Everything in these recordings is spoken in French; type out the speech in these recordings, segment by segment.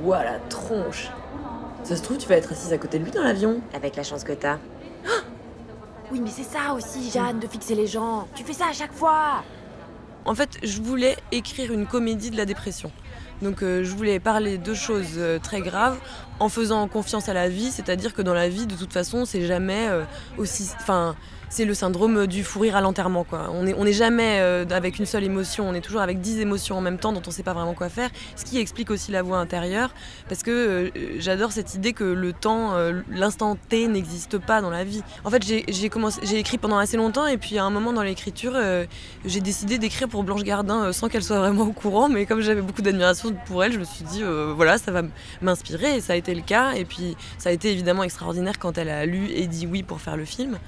Ouah, la tronche. Ça se trouve, tu vas être assise à côté de lui dans l'avion. Avec la chance que t'as. Oui, mais c'est ça aussi, Jeanne, de fixer les gens. Tu fais ça à chaque fois. En fait, je voulais écrire une comédie de la dépression. Donc je voulais parler de choses très graves en faisant confiance à la vie, c'est-à-dire que dans la vie, de toute façon, c'est jamais aussi... Enfin, c'est le syndrome du fou rire à l'enterrement, quoi. On est jamais avec une seule émotion, on est toujours avec 10 émotions en même temps dont on ne sait pas vraiment quoi faire, ce qui explique aussi la voix intérieure, parce que j'adore cette idée que le temps, l'instant T n'existe pas dans la vie. En fait, j'ai écrit pendant assez longtemps, et puis à un moment dans l'écriture, j'ai décidé d'écrire pour Blanche Gardin sans qu'elle soit vraiment au courant, mais comme j'avais beaucoup d'admiration pour elle, je me suis dit, voilà, ça va m'inspirer, et ça a été le cas, et puis ça a été évidemment extraordinaire quand elle a lu et dit oui pour faire le film.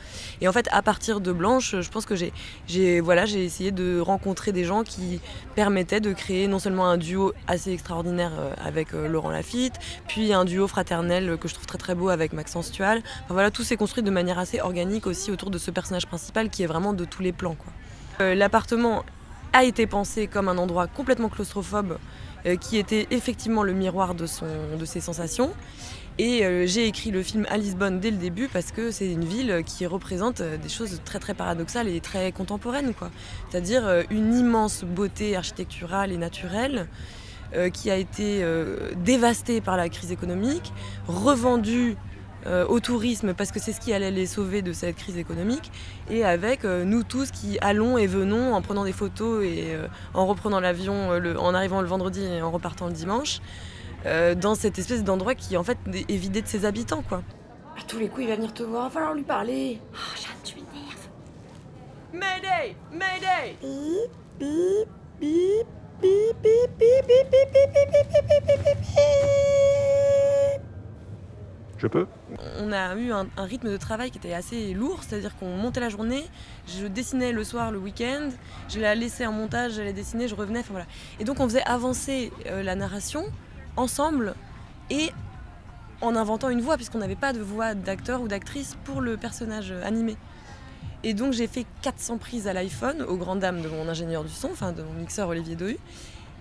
Et en fait, à partir de Blanche, je pense que j'ai essayé de rencontrer des gens qui permettaient de créer non seulement un duo assez extraordinaire avec Laurent Lafitte, puis un duo fraternel que je trouve très très beau avec Maxence Tual. Enfin voilà, tout s'est construit de manière assez organique aussi autour de ce personnage principal qui est vraiment de tous les plans, quoi. L'appartement a été pensé comme un endroit complètement claustrophobe qui était effectivement le miroir de ses sensations. Et j'ai écrit le film à Lisbonne dès le début parce que c'est une ville qui représente des choses très très paradoxales et très contemporaines, quoi. C'est-à-dire une immense beauté architecturale et naturelle qui a été dévastée par la crise économique, revendue au tourisme parce que c'est ce qui allait les sauver de cette crise économique, et avec nous tous qui allons et venons en prenant des photos et en reprenant l'avion en arrivant le vendredi et en repartant le dimanche. Dans cette espèce d'endroit qui en fait est vidé de ses habitants, quoi. À tous les coups, il va venir te voir, va falloir lui parler. Oh, Jeanne, tu m'énerves. Mayday! Mayday! Bip, bip, bip, bip, bip, bip, bip, bip, bip, bip, bip, bip, bip, bip. Je peux? On a eu un rythme de travail qui était assez lourd, c'est-à-dire qu'on montait la journée, je dessinais le soir, le week-end, je la laissais en montage, j'allais dessiner, je revenais, enfin voilà. Et donc on faisait avancer la narration ensemble et en inventant une voix, puisqu'on n'avait pas de voix d'acteur ou d'actrice pour le personnage animé. Et donc j'ai fait 400 prises à l'iPhone, aux grandes dames de mon ingénieur du son, enfin de mon mixeur Olivier Dohu,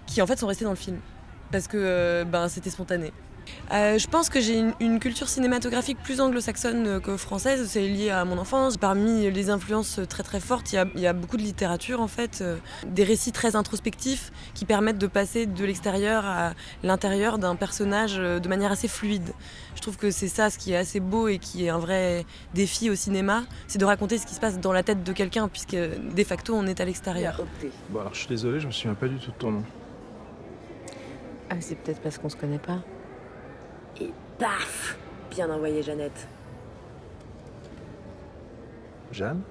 qui en fait sont restées dans le film, parce que c'était spontané. Je pense que j'ai une culture cinématographique plus anglo-saxonne que française, c'est lié à mon enfance. Parmi les influences très très fortes, il y a beaucoup de littérature en fait, des récits très introspectifs qui permettent de passer de l'extérieur à l'intérieur d'un personnage de manière assez fluide. Je trouve que c'est ça ce qui est assez beau et qui est un vrai défi au cinéma, c'est de raconter ce qui se passe dans la tête de quelqu'un, puisque de facto on est à l'extérieur. Bon alors je suis désolé, je me souviens pas du tout de ton nom. Ah, c'est peut-être parce qu'on se connaît pas. Et paf! Bien envoyé, Jeannette. Jeanne?